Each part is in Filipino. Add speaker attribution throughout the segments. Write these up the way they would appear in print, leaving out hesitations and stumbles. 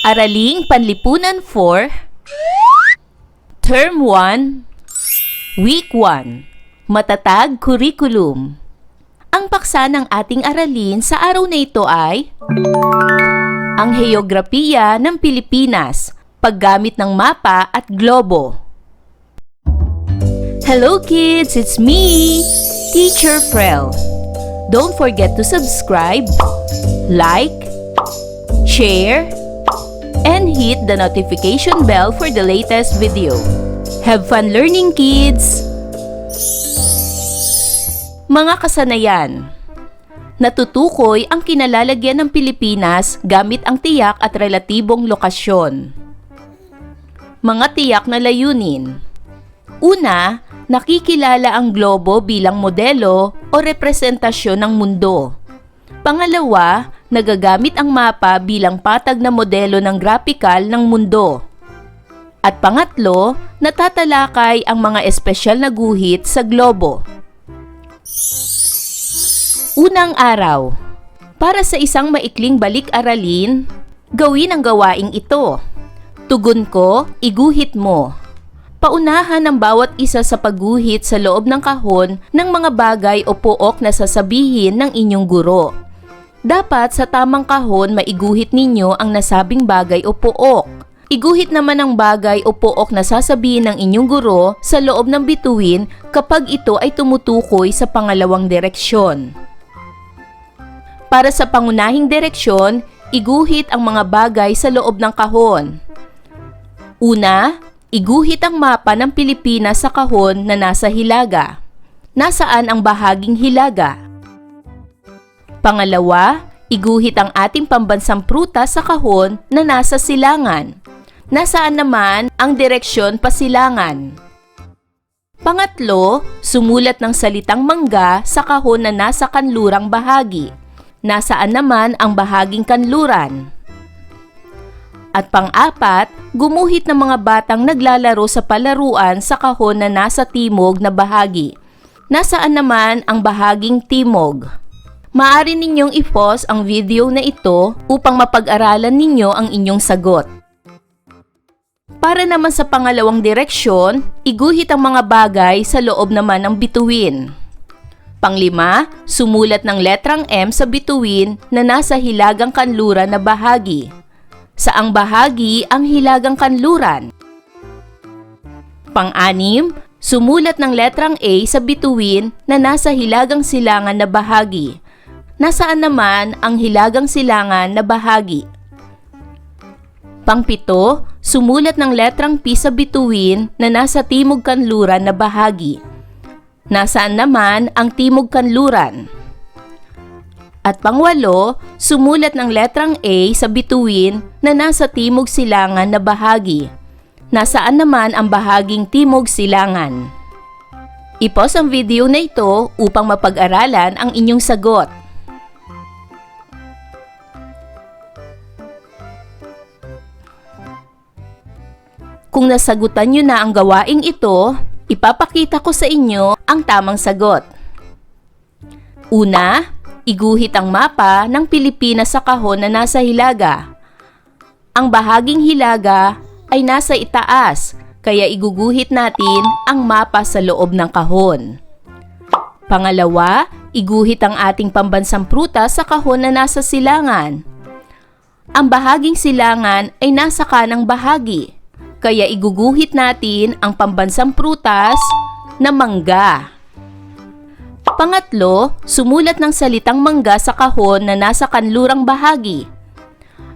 Speaker 1: Araling Panlipunan 4, Term 1, Week 1, Matatag Curriculum. Ang paksa ng ating aralin sa araw na ito ay ang Heograpiya ng Pilipinas, paggamit ng mapa at globo. Hello kids, it's me, Teacher Frel. Don't forget to subscribe, like, share, and hit the notification bell for the latest video. Have fun learning, kids! Mga kasanayan. Natutukoy ang kinalalagyan ng Pilipinas gamit ang tiyak at relatibong lokasyon. Mga tiyak na layunin. Una, nakikilala ang globo bilang modelo o representasyon ng mundo. Pangalawa, nagagamit ang mapa bilang patag na modelo ng grapikal ng mundo. At pangatlo, natatalakay ang mga espesyal na guhit sa globo. Unang araw. Para sa isang maikling balik-aralin, gawin ang gawaing ito. Tugon ko, iguhit mo. Paunahan ang bawat isa sa pagguhit sa loob ng kahon ng mga bagay o pook na sasabihin ng inyong guro. Dapat sa tamang kahon maiguhit ninyo ang nasabing bagay o pook. Iguhit naman ang bagay o pook na sasabihin ng inyong guro sa loob ng bituin kapag ito ay tumutukoy sa pangalawang direksyon. Para sa pangunahing direksyon, iguhit ang mga bagay sa loob ng kahon. Una, iguhit ang mapa ng Pilipinas sa kahon na nasa hilaga. Nasaan ang bahaging hilaga? Pangalawa, iguhit ang ating pambansang prutas sa kahon na nasa silangan. Nasaan naman ang direksyon pasilangan? Pangatlo, sumulat ng salitang mangga sa kahon na nasa kanlurang bahagi. Nasaan naman ang bahaging kanluran? At pang-apat, gumuhit ng mga batang naglalaro sa palaruan sa kahon na nasa timog na bahagi. Nasaan naman ang bahaging timog? Maaari ninyong i-pause ang video na ito upang mapag-aralan ninyo ang inyong sagot. Para naman sa pangalawang direksyon, iguhit ang mga bagay sa loob naman ng bituin. Panglima, sumulat ng letrang M sa bituin na nasa hilagang kanluran na bahagi. Saang bahagi ang hilagang kanluran? Pang-anim, sumulat ng letrang A sa bituin na nasa hilagang silangan na bahagi. Nasaan naman ang hilagang silangan na bahagi? Pang-pito, sumulat ng letrang P sa bituin na nasa timog kanluran na bahagi. Nasaan naman ang timog kanluran? At pangwalo, sumulat ng letrang A sa bituin na nasa timog silangan na bahagi. Nasaan naman ang bahaging timog silangan? I-pause ang video na ito upang mapag-aralan ang inyong sagot. Kung nasagutan nyo na ang gawaing ito, ipapakita ko sa inyo ang tamang sagot. Una, iguhit ang mapa ng Pilipinas sa kahon na nasa hilaga. Ang bahaging hilaga ay nasa itaas, kaya iguguhit natin ang mapa sa loob ng kahon. Pangalawa, iguhit ang ating pambansang prutas sa kahon na nasa silangan. Ang bahaging silangan ay nasa kanang bahagi, kaya iguguhit natin ang pambansang prutas na mangga. Pangatlo, sumulat ng salitang mangga sa kahon na nasa kanlurang bahagi.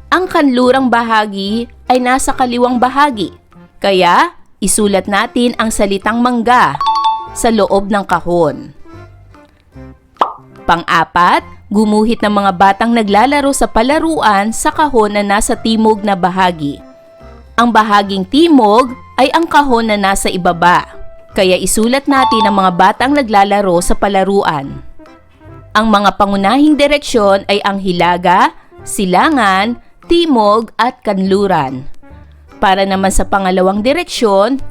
Speaker 1: Ang kanlurang bahagi ay nasa kaliwang bahagi, kaya isulat natin ang salitang mangga sa loob ng kahon. Pang-apat, gumuhit ng mga batang naglalaro sa palaruan sa kahon na nasa timog na bahagi. Ang bahaging timog ay ang kahon na nasa ibaba, kaya isulat natin ang mga batang naglalaro sa palaruan. Ang mga pangunahing direksyon ay ang hilaga, silangan, timog at kanluran. Para naman sa pangalawang direksyon,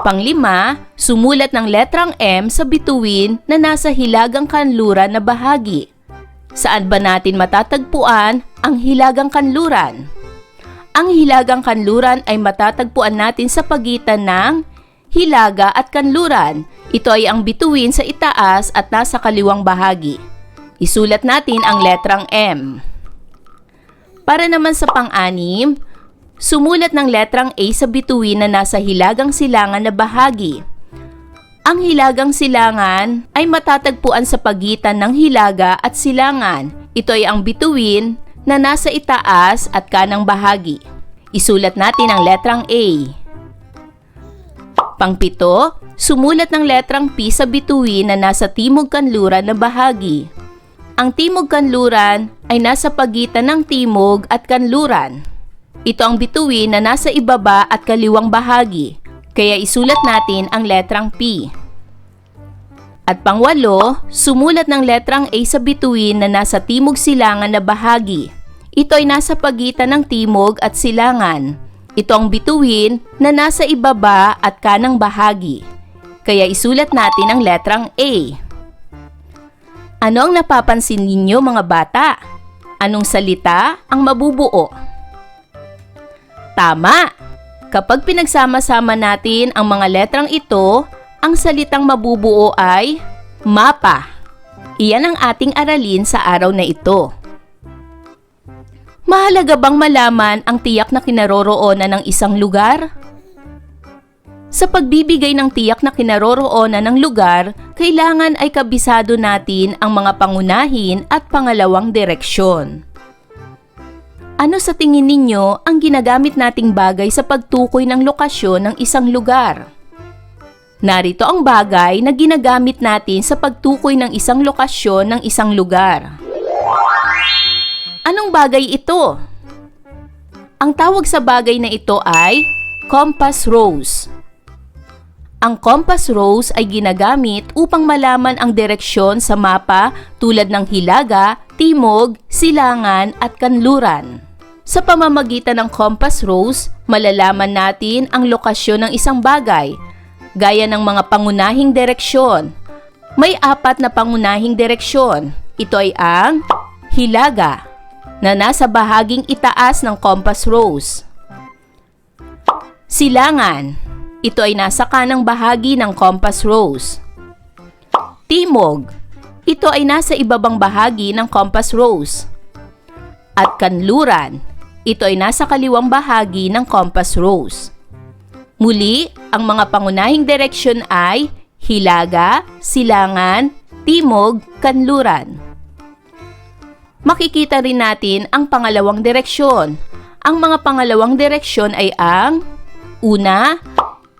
Speaker 1: panglima, sumulat ng letrang M sa bituin na nasa hilagang kanluran na bahagi. Saan ba natin matatagpuan ang hilagang kanluran? Ang hilagang kanluran ay matatagpuan natin sa pagitan ng hilaga at kanluran. Ito ay ang bituin sa itaas at nasa kaliwang bahagi. Isulat natin ang letrang M. Para naman sa pang-anim, sumulat ng letrang A sa bituin na nasa hilagang silangan na bahagi. Ang hilagang silangan ay matatagpuan sa pagitan ng hilaga at silangan. Ito ay ang bituin na nasa itaas at kanang bahagi. Isulat natin ang letrang A. Pang-pito, sumulat ng letrang P sa bituin na nasa timog kanluran na bahagi. Ang timog kanluran ay nasa pagitan ng timog at kanluran. Ito ang bituin na nasa ibaba at kaliwang bahagi, kaya isulat natin ang letrang P. At pang-walo, sumulat ng letrang A sa bituin na nasa timog silangan na bahagi. Ito ay nasa pagitan ng timog at silangan. Ito ang bituin na nasa ibaba at kanang bahagi. Kaya isulat natin ang letrang A. Ano ang napapansin ninyo mga bata? Anong salita ang mabubuo? Tama! Kapag pinagsama-sama natin ang mga letrang ito, ang salitang mabubuo ay mapa. Iyan ang ating aralin sa araw na ito. Mahalaga bang malaman ang tiyak na kinaroroonan ng isang lugar? Sa pagbibigay ng tiyak na kinaroroonan ng lugar, kailangan ay kabisado natin ang mga pangunahin at pangalawang direksyon. Ano sa tingin ninyo ang ginagamit nating bagay sa pagtukoy ng lokasyon ng isang lugar? Narito ang bagay na ginagamit natin sa pagtukoy ng isang lokasyon ng isang lugar. Anong bagay ito? Ang tawag sa bagay na ito ay compass rose. Ang compass rose ay ginagamit upang malaman ang direksyon sa mapa tulad ng hilaga, timog, silangan at kanluran. Sa pamamagitan ng compass rose, malalaman natin ang lokasyon ng isang bagay, gaya ng mga pangunahing direksyon. May 4 na pangunahing direksyon. Ito ay ang hilaga, na nasa bahaging itaas ng compass rose. Silangan, ito ay nasa kanang bahagi ng compass rose. Timog, ito ay nasa ibabang bahagi ng compass rose. At kanluran, ito ay nasa kaliwang bahagi ng compass rose. Muli, ang mga pangunahing direksyon ay hilaga, silangan, timog, kanluran. Makikita rin natin ang pangalawang direksyon. Ang mga pangalawang direksyon ay ang una,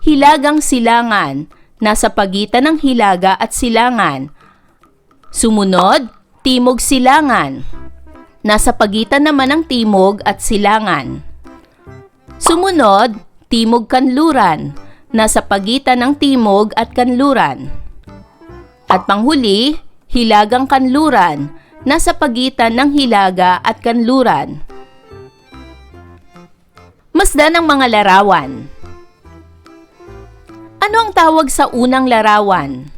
Speaker 1: hilagang silangan, nasa pagitan ng hilaga at silangan. Sumunod, timog silangan, nasa pagitan naman ng timog at silangan. Sumunod, timog kanluran, nasa pagitan ng timog at kanluran. At panghuli, hilagang kanluran, nasa pagitan ng hilaga at kanluran. Masdan ang mga larawan. Ano ang tawag sa unang larawan?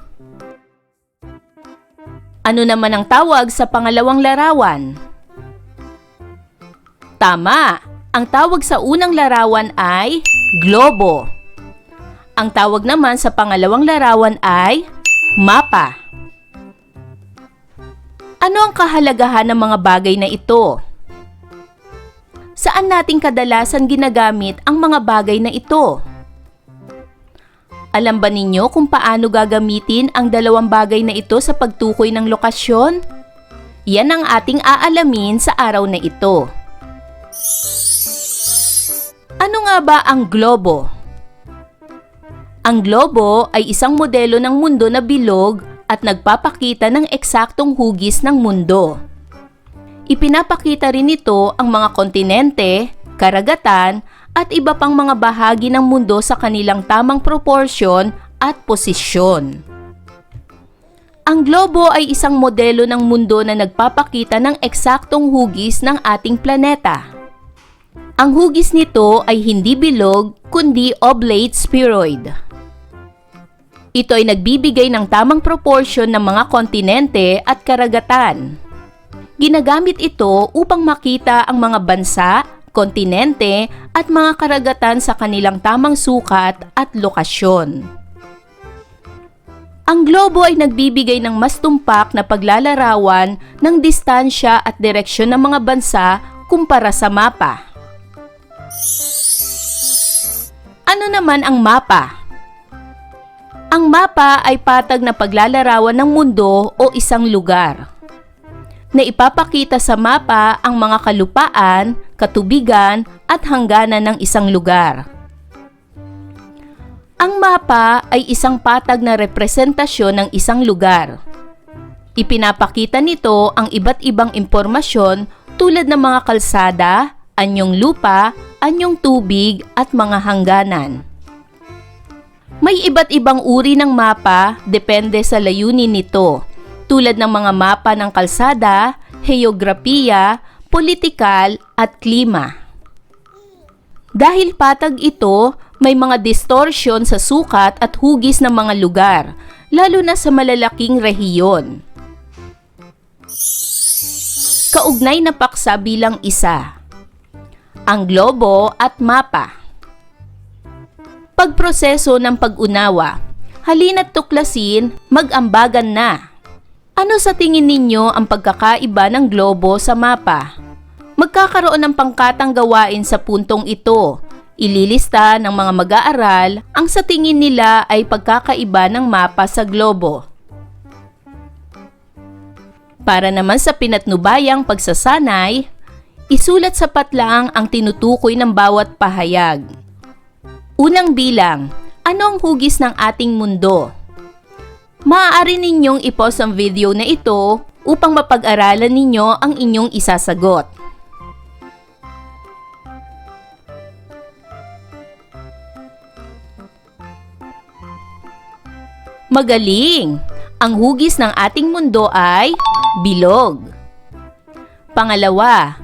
Speaker 1: Ano naman ang tawag sa pangalawang larawan? Tama! Ang tawag sa unang larawan ay globo. Ang tawag naman sa pangalawang larawan ay mapa. Ano ang kahalagahan ng mga bagay na ito? Saan natin kadalasan ginagamit ang mga bagay na ito? Alam ba ninyo kung paano gagamitin ang dalawang bagay na ito sa pagtukoy ng lokasyon? Yan ang ating aalamin sa araw na ito. Ano nga ba ang globo? Ang globo ay isang modelo ng mundo na bilog at nagpapakita ng eksaktong hugis ng mundo. Ipinapakita rin nito ang mga kontinente, karagatan, at iba pang mga bahagi ng mundo sa kanilang tamang proporsyon at posisyon. Ang globo ay isang modelo ng mundo na nagpapakita ng eksaktong hugis ng ating planeta. Ang hugis nito ay hindi bilog kundi oblate spheroid. Ito ay nagbibigay ng tamang proporsyon ng mga kontinente at karagatan. Ginagamit ito upang makita ang mga bansa, kontinente at mga karagatan sa kanilang tamang sukat at lokasyon. Ang globo ay nagbibigay ng mas tumpak na paglalarawan ng distansya at direksyon ng mga bansa kumpara sa mapa. Ano naman ang mapa? Ang mapa ay patag na paglalarawan ng mundo o isang lugar. Na ipapakita sa mapa ang mga kalupaan, katubigan at hangganan ng isang lugar. Ang mapa ay isang patag na representasyon ng isang lugar. Ipinapakita nito ang iba't ibang impormasyon tulad ng mga kalsada, anyong lupa, anyong tubig at mga hangganan. May iba't ibang uri ng mapa depende sa layunin nito, tulad ng mga mapa ng kalsada, heograpiya, politikal at klima. Dahil patag ito, may mga distortion sa sukat at hugis ng mga lugar, lalo na sa malalaking rehiyon. Kaugnay na paksa bilang isa. Ang globo at mapa. Pagproseso ng pag-unawa. Halina't tuklasin, mag-ambagan na. Ano sa tingin ninyo ang pagkakaiba ng globo sa mapa? Magkakaroon ng pangkatang gawain sa puntong ito. Ililista ng mga mag-aaral ang sa tingin nila ay pagkakaiba ng mapa sa globo. Para naman sa pinatnubayang pagsasanay, isulat sapat lang ang tinutukoy ng bawat pahayag. Unang bilang, ano ang hugis ng ating mundo? Maaari ninyong i-pause ang video na ito upang mapag-aralan ninyo ang inyong isasagot. Magaling! Ang hugis ng ating mundo ay bilog. Pangalawa,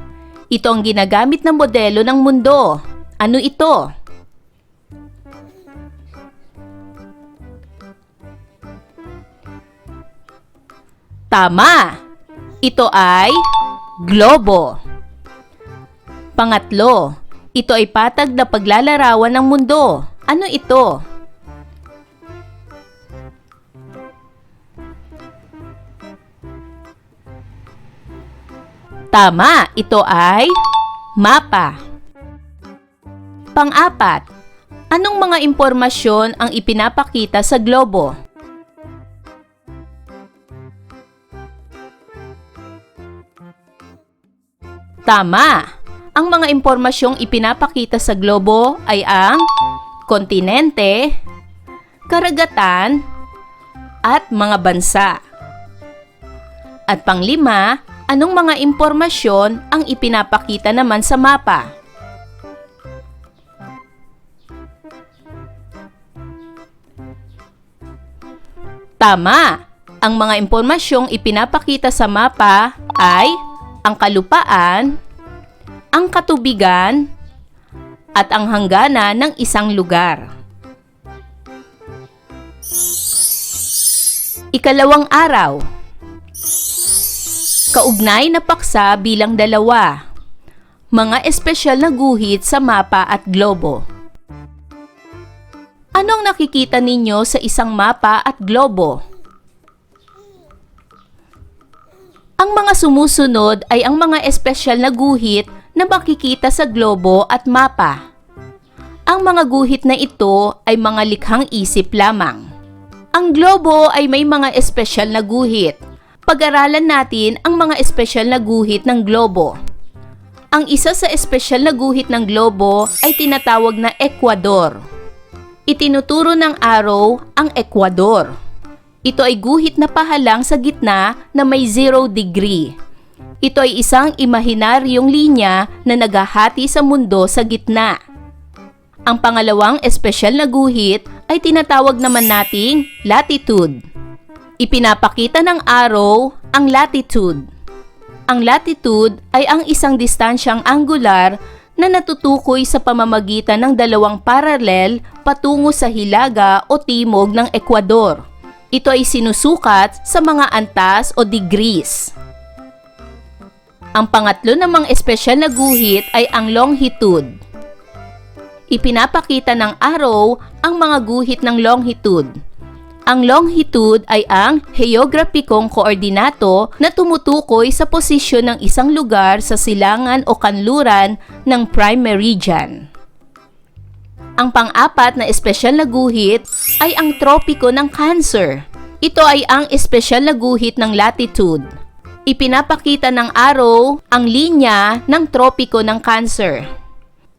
Speaker 1: ito ang ginagamit na modelo ng mundo. Ano ito? Tama! Ito ay globo. Pangatlo, ito ay patag na paglalarawan ng mundo. Ano ito? Tama! Ito ay mapa. Pang-apat, anong mga impormasyon ang ipinapakita sa globo? Tama! Ang mga impormasyong ipinapakita sa globo ay ang kontinente, karagatan, at mga bansa. At panglima, anong mga impormasyon ang ipinapakita naman sa mapa? Tama! Ang mga impormasyong ipinapakita sa mapa ay ang kalupaan, ang katubigan, at ang hangganan ng isang lugar. Ikalawang araw. Kaugnay na paksa bilang 2. Mga espesyal na guhit sa mapa at globo. Anong nakikita ninyo sa isang mapa at globo? Ang mga sumusunod ay ang mga espesyal na guhit na makikita sa globo at mapa. Ang mga guhit na ito ay mga likhang isip lamang. Ang globo ay may mga espesyal na guhit. Pag-aralan natin ang mga espesyal na guhit ng globo. Ang isa sa espesyal na guhit ng globo ay tinatawag na Ecuador. Itinuturo ng arrow ang Ecuador. Ito ay guhit na pahalang sa gitna na may 0 degree. Ito ay isang imahinaryong linya na naghahati sa mundo sa gitna. Ang pangalawang espesyal na guhit ay tinatawag naman nating latitude. Ipinapakita ng arrow ang latitude. Ang latitude ay ang isang distansyang angular na natutukoy sa pamamagitan ng dalawang paralel patungo sa hilaga o timog ng Ecuador. Ito ay sinusukat sa mga antas o degrees. Ang pangatlo namang espesyal na guhit ay ang longitude. Ipinapakita ng arrow ang mga guhit ng longitude. Ang longitude ay ang heograpikong koordinato na tumutukoy sa posisyon ng isang lugar sa silangan o kanluran ng prime meridian. Ang pang-apat na espesyal na guhit ay ang tropiko ng Cancer. Ito ay ang espesyal na guhit ng latitude. Ipinapakita ng arrow ang linya ng tropiko ng Cancer.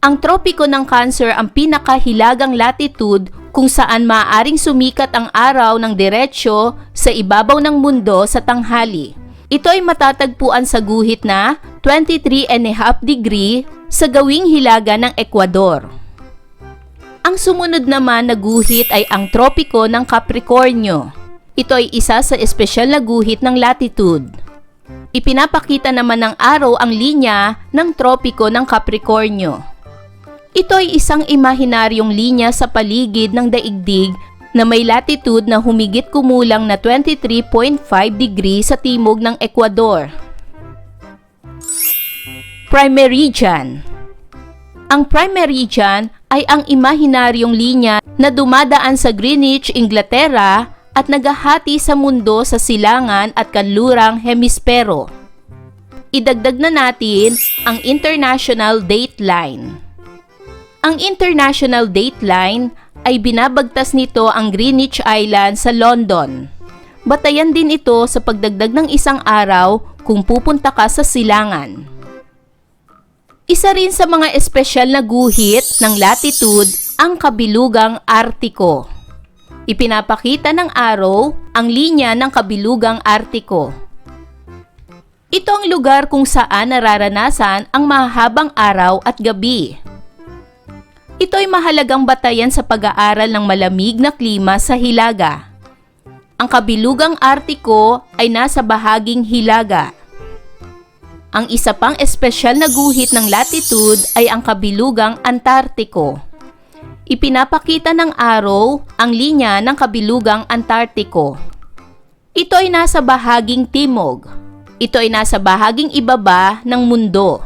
Speaker 1: Ang tropiko ng Cancer ang pinakahilagang latitude kung saan maaaring sumikat ang araw ng diretsyo sa ibabaw ng mundo sa tanghali. Ito ay matatagpuan sa guhit na 23.5 degree sa gawing hilaga ng Ecuador. Ang sumunod naman na guhit ay ang tropiko ng Capricornio. Ito ay isa sa espesyal na guhit ng latitude. Ipinapakita naman ng araw ang linya ng tropiko ng Capricornio. Ito ay isang imahinaryong linya sa paligid ng daigdig na may latitude na humigit kumulang na 23.5 degree sa timog ng Ecuador. Prime Meridian. Ang prime meridian ay ang imahinaryong linya na dumadaan sa Greenwich, Inglaterra at naghahati sa mundo sa silangan at kanlurang hemispero. Idagdag na natin ang International Dateline. Ang International Dateline ay binabagtas nito ang Greenwich Island sa London. Batayan din ito sa pagdagdag ng isang araw kung pupunta ka sa silangan. Isa rin sa mga espesyal na guhit ng latitude ang kabilugang Artiko. Ipinapakita ng araw ang linya ng kabilugang Artiko. Ito ang lugar kung saan nararanasan ang mahabang araw at gabi. Ito ay mahalagang batayan sa pag-aaral ng malamig na klima sa hilaga. Ang kabilugang Artiko ay nasa bahaging hilaga. Ang isa pang espesyal na guhit ng latitude ay ang kabilugang Antartiko. Ipinapakita ng araw ang linya ng kabilugang Antartiko. Ito ay nasa bahaging timog. Ito ay nasa bahaging ibaba ng mundo.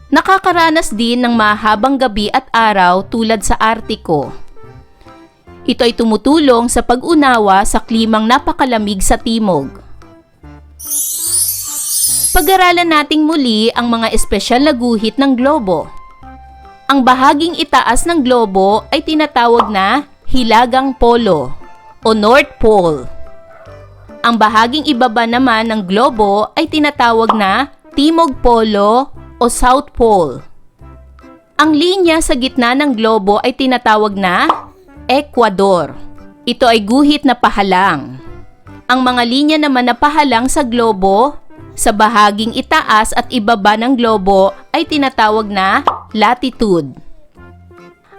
Speaker 1: Nakakaranas din ng mahabang gabi at araw tulad sa Artiko. Ito ay tumutulong sa pag-unawa sa klimang napakalamig sa timog. Pag-aralan nating muli ang mga espesyal na guhit ng globo. Ang bahaging itaas ng globo ay tinatawag na Hilagang Polo o North Pole. Ang bahaging ibaba naman ng globo ay tinatawag na Timog Polo o South Pole. Ang linya sa gitna ng globo ay tinatawag na Ecuador. Ito ay guhit na pahalang. Ang mga linya naman na pahalang sa globo sa bahaging itaas at ibaba ng globo ay tinatawag na latitude.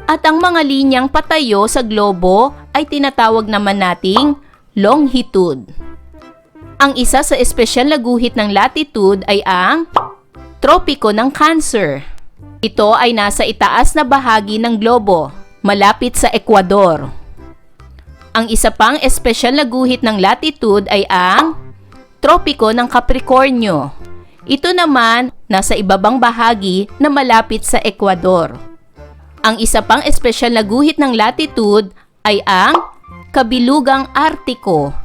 Speaker 1: At ang mga linyang patayo sa globo ay tinatawag naman nating longitude. Ang isa sa espesyal na guhit ng latitude ay ang tropiko ng Cancer. Ito ay nasa itaas na bahagi ng globo, malapit sa Ecuador. Ang isa pang espesyal na guhit ng latitude ay ang tropiko ng Capricornio. Ito naman nasa ibabang bahagi na malapit sa Ecuador. Ang isa pang espesyal na guhit ng latitude ay ang kabilugang Artiko.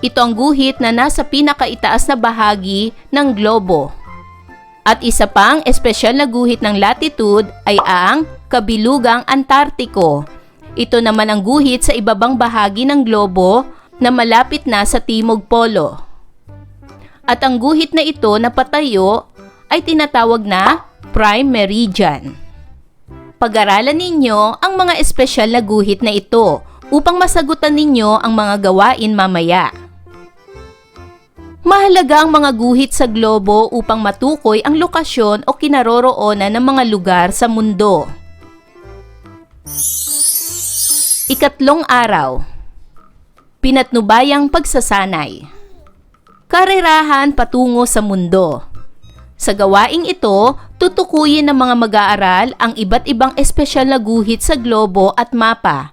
Speaker 1: Ito ang guhit na nasa pinakaitaas na bahagi ng globo. At isa pang espesyal na guhit ng latitude ay ang kabilugang Antartiko. Ito naman ang guhit sa ibabang bahagi ng globo na malapit na sa Timog Polo. At ang guhit na ito na patayo ay tinatawag na prime meridian. Pag-aralan ninyo ang mga espesyal na guhit na ito upang masagutan ninyo ang mga gawain mamaya. Mahalaga ang mga guhit sa globo upang matukoy ang lokasyon o kinaroroonan ng mga lugar sa mundo. Ikatlong araw. Pinatnubayang pagsasanay. Karerahan patungo sa mundo. Sa gawaing ito, tutukuyin ng mga mag-aaral ang iba't ibang espesyal na guhit sa globo at mapa.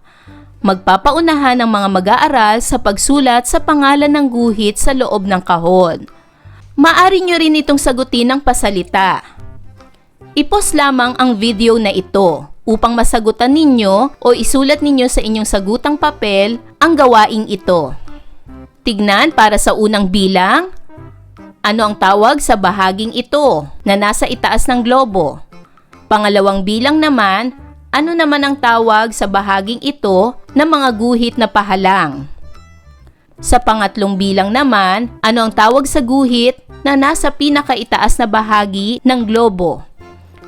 Speaker 1: Magpapaunahan ng mga mag-aaral sa pagsulat sa pangalan ng guhit sa loob ng kahon. Maaari nyo rin itong sagutin ng pasalita. I-pause lamang ang video na ito upang masagutan ninyo o isulat ninyo sa inyong sagutang papel ang gawaing ito. Tignan para sa unang bilang, ano ang tawag sa bahaging ito na nasa itaas ng globo? Pangalawang bilang naman, ano naman ang tawag sa bahaging ito na mga guhit na pahalang? Sa pangatlong bilang naman, ano ang tawag sa guhit na nasa pinakaitaas na bahagi ng globo?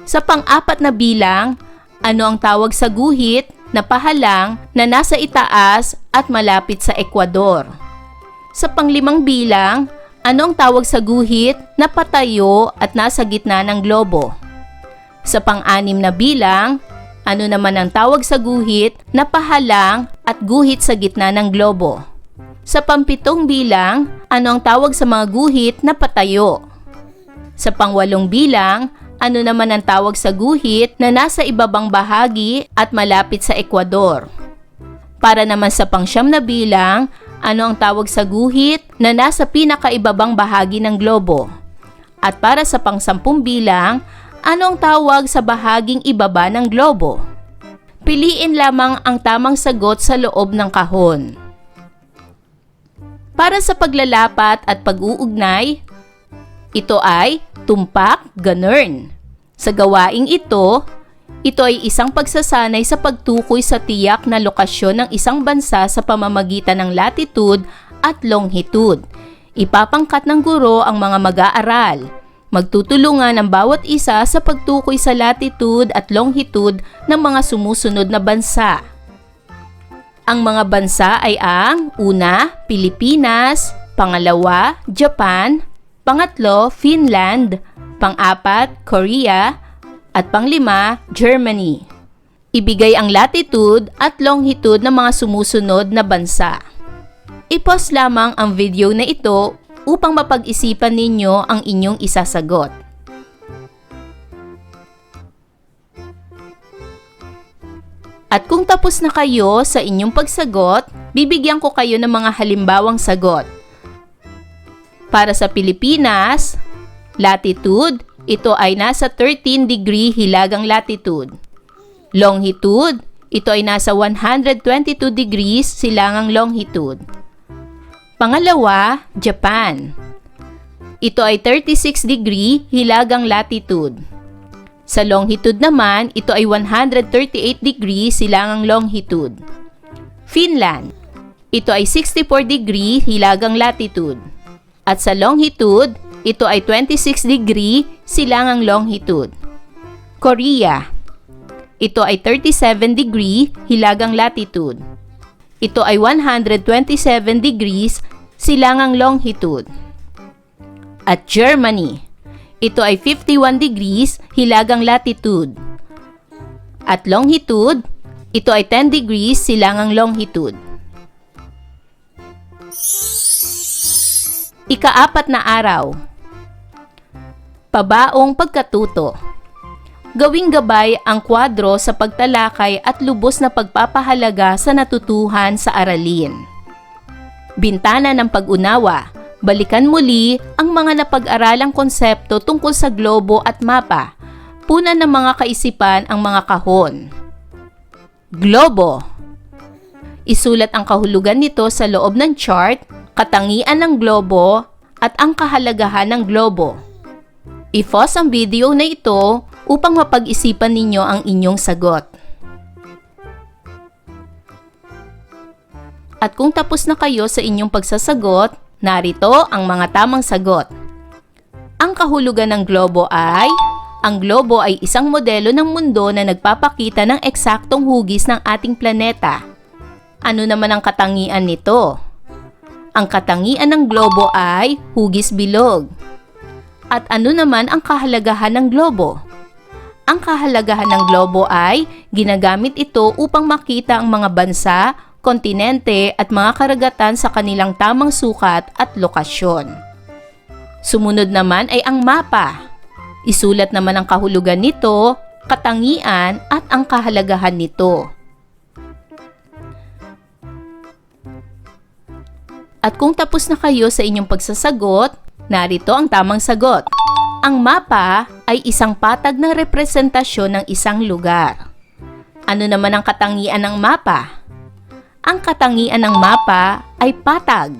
Speaker 1: Sa pang-apat na bilang, ano ang tawag sa guhit na pahalang na nasa itaas at malapit sa ekwador? Sa panglimang bilang, ano ang tawag sa guhit na patayo at nasa gitna ng globo? Sa pang-anim na bilang, ano naman ang tawag sa guhit na pahalang at guhit sa gitna ng globo? Sa pampitong bilang, ano ang tawag sa mga guhit na patayo? Sa pangwalong bilang, ano naman ang tawag sa guhit na nasa ibabang bahagi at malapit sa ekwador? Para naman sa pangsyam na bilang, ano ang tawag sa guhit na nasa pinakaibabang bahagi ng globo? At para sa pangsampung bilang, ano ang tawag sa bahaging ibaba ng globo? Piliin lamang ang tamang sagot sa loob ng kahon. Para sa paglalapat at pag-uugnay, ito ay tumpak, ganern. Sa gawaing ito ay isang pagsasanay sa pagtukoy sa tiyak na lokasyon ng isang bansa sa pamamagitan ng latitude at longitude. Ipapangkat ng guro ang mga mag-aaral. Magtutulungan ang bawat isa sa pagtukoy sa latitude at longitude ng mga sumusunod na bansa. Ang mga bansa ay ang una, Pilipinas, pangalawa, Japan, pangatlo, Finland, pang-apat, Korea, at panglima, Germany. Ibigay ang latitude at longitude ng mga sumusunod na bansa. I-pause lamang ang video na ito upang mapag-isipan ninyo ang inyong isasagot. At kung tapos na kayo sa inyong pagsagot, bibigyan ko kayo ng mga halimbawang sagot. Para sa Pilipinas, latitude, ito ay nasa 13 degree hilagang latitude. Longitude, ito ay nasa 122 degrees silangang longitude. Pangalawa, Japan. Ito ay 36 degree hilagang latitude. Sa longitude naman, ito ay 138 degrees silangang longitude. Finland. Ito ay 64 degree hilagang latitude. At sa longitude, ito ay 26 degree silangang longitude. Korea. Ito ay 37 degree hilagang latitude. Ito ay 127 degrees silangang longitude. At Germany. Ito ay 51 degrees hilagang latitude. At longitude, ito ay 10 degrees silangang longitude. Ika-4 na araw. Pabaong pagkatuto. Gawing gabay ang kwadro sa pagtalakay at lubos na pagpapahalaga sa natutuhan sa aralin. Bintana ng pag-unawa. Balikan muli ang mga napag-aralang konsepto tungkol sa globo at mapa. Punan ng mga kaisipan ang mga kahon. Globo. Isulat ang kahulugan nito sa loob ng chart, katangian ng globo, at ang kahalagahan ng globo. I-pause ang video na ito upang mapag-isipan ninyo ang inyong sagot. At kung tapos na kayo sa inyong pagsasagot, narito ang mga tamang sagot. Ang kahulugan ng globo ay, ang globo ay isang modelo ng mundo na nagpapakita ng eksaktong hugis ng ating planeta. Ano naman ang katangian nito? Ang katangian ng globo ay hugis bilog. At ano naman ang kahalagahan ng globo? Ang kahalagahan ng globo ay ginagamit ito upang makita ang mga bansa, kontinente at mga karagatan sa kanilang tamang sukat at lokasyon. Sumunod naman ay ang mapa. Isulat naman ang kahulugan nito, katangian at ang kahalagahan nito. At kung tapos na kayo sa inyong pagsasagot, Narito ang tamang sagot. Ang mapa ay isang patag na representasyon ng isang lugar. Ano naman ang katangian ng mapa? Ang katangian ng mapa ay patag.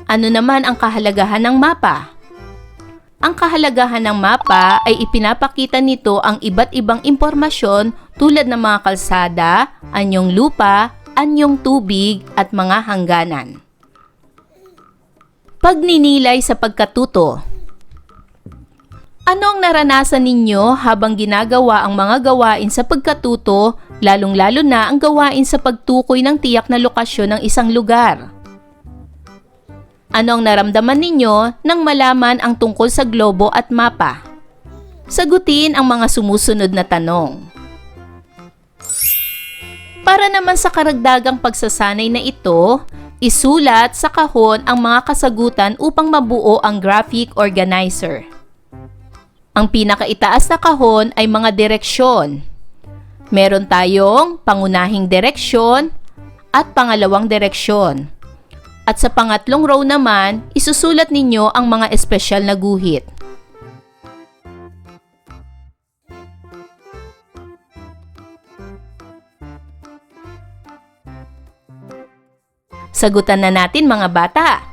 Speaker 1: Ano naman ang kahalagahan ng mapa? Ang kahalagahan ng mapa ay ipinapakita nito ang iba't ibang impormasyon tulad ng mga kalsada, anyong lupa, anyong tubig at mga hangganan. Pagninilay sa pagkatuto. Ano ang naranasan ninyo habang ginagawa ang mga gawain sa pagkatuto, lalong-lalo na ang gawain sa pagtukoy ng tiyak na lokasyon ng isang lugar? Ano ang naramdaman ninyo nang malaman ang tungkol sa globo at mapa? Sagutin ang mga sumusunod na tanong. Para naman sa karagdagang pagsasanay na ito, isulat sa kahon ang mga kasagutan upang mabuo ang graphic organizer. Ang pinakaitaas na kahon ay mga direksyon. Meron tayong pangunahing direksyon at pangalawang direksyon. At sa pangatlong row naman, isusulat ninyo ang mga espesyal na guhit. Sagutan na natin mga bata.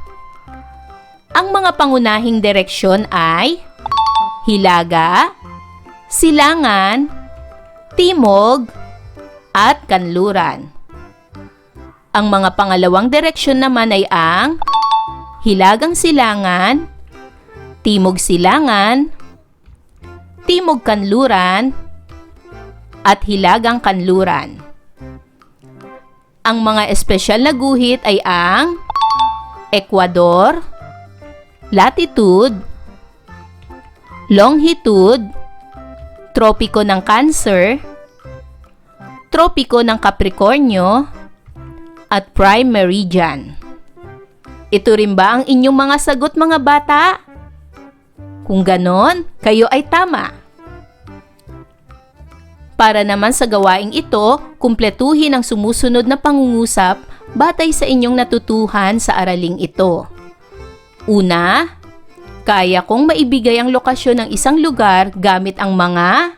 Speaker 1: Ang mga pangunahing direksyon ay hilaga, silangan, timog, at kanluran. Ang mga pangalawang direksyon naman ay ang hilagang silangan, timog silangan, timog kanluran, at hilagang kanluran. Ang mga espesyal na guhit ay ang Ecuador, latitude, longitude, tropiko ng Cancer, tropiko ng Capricornio, at prime meridian. Ito rin ba ang inyong mga sagot mga bata? Kung ganon, kayo ay tama. Para naman sa gawaing ito, kumpletuhin ang sumusunod na pangungusap batay sa inyong natutuhan sa araling ito. Una, kaya kong maibigay ang lokasyon ng isang lugar gamit ang mga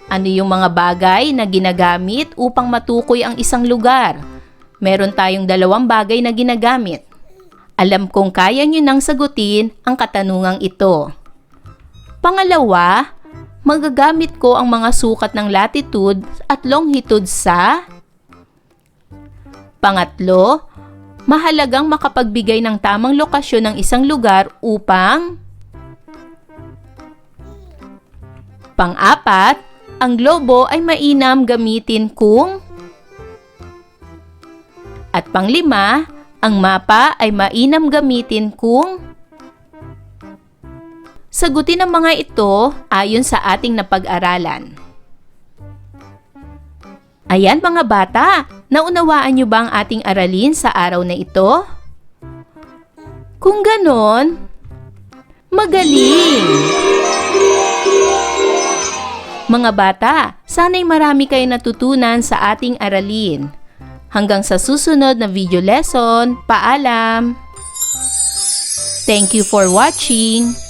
Speaker 1: ano yung mga bagay na ginagamit upang matukoy ang isang lugar. Meron tayong dalawang bagay na ginagamit. Alam kong kaya nyo nang sagutin ang katanungang ito. Pangalawa, magagamit ko ang mga sukat ng latitude at longitude sa... Pangatlo, mahalagang makapagbigay ng tamang lokasyon ng isang lugar upang... Pang-apat, ang globo ay mainam gamitin kung... At panglima, ang mapa ay mainam gamitin kung... Sagutin ang mga ito ayon sa ating napag-aralan. Ayan mga bata, naunawaan niyo ba ang ating aralin sa araw na ito? Kung ganon, magaling! Mga bata, sana'y marami kayo natutunan sa ating aralin. Hanggang sa susunod na video lesson, paalam! Thank you for watching!